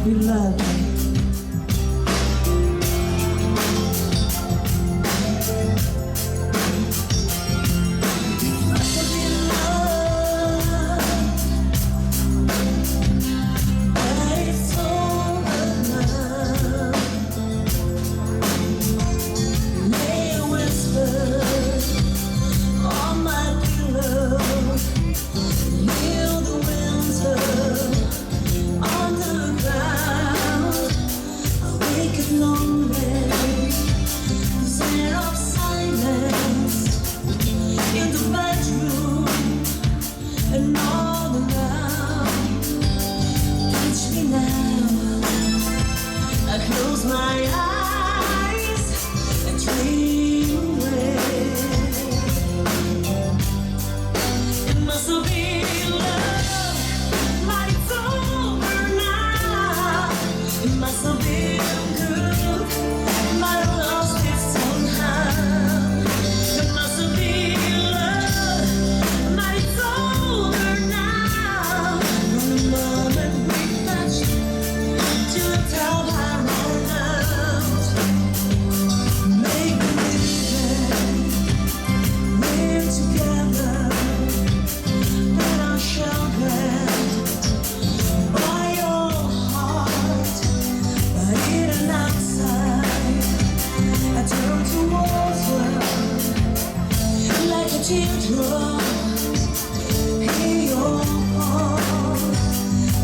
you love me. And all around, touch me now. I close my eyes and dream away. It must have been love, but it's over now. It must have been good, but I lost it somehow. It must have been love, but it's over now. From the moment we touched to the time I ran out, make believe we're together, that I shall grant by your heart, but in and outside, I turn towards her like a teardrop. Hear your heart,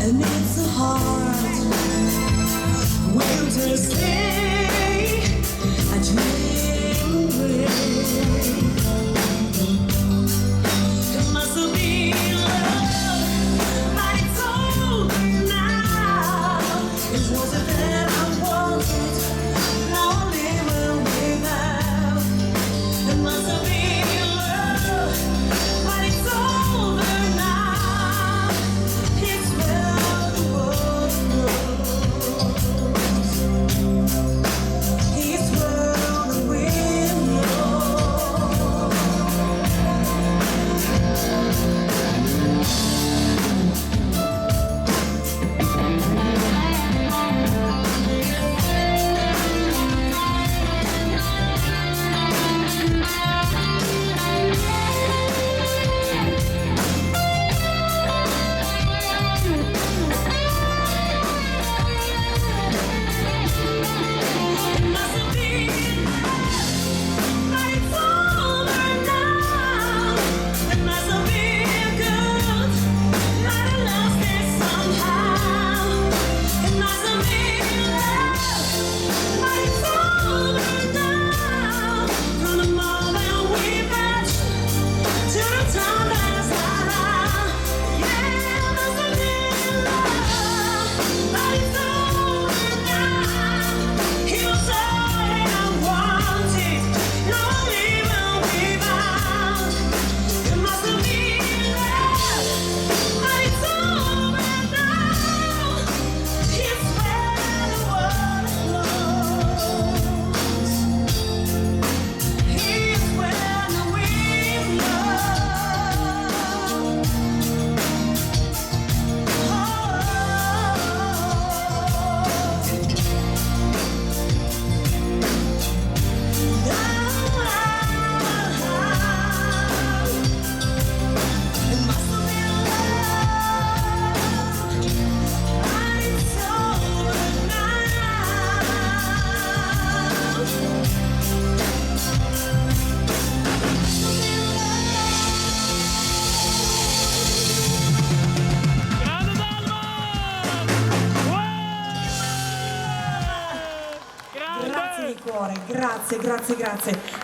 and it's a heart. Winter stay, I dream away. It must have been love, but it's over now. It wasn't that I wanted, now I'm living without. It must have been love, but it's over now. It's where the world goes. It's where the wind blows. It must have been love, but it's over now. It must have been good, but I lost it somehow. It must have been love, but it's over now. From the moment we met to the time that's around, yeah, it must have been love, but it's over now. He was all that I wanted, now I'm living without. It must have been love, but it's over now. It's where the world goes. It's where the wind blows. It must have been love, but it's over Grande Dalmor! Wow! Grande! Grazie di cuore, grazie, grazie, grazie.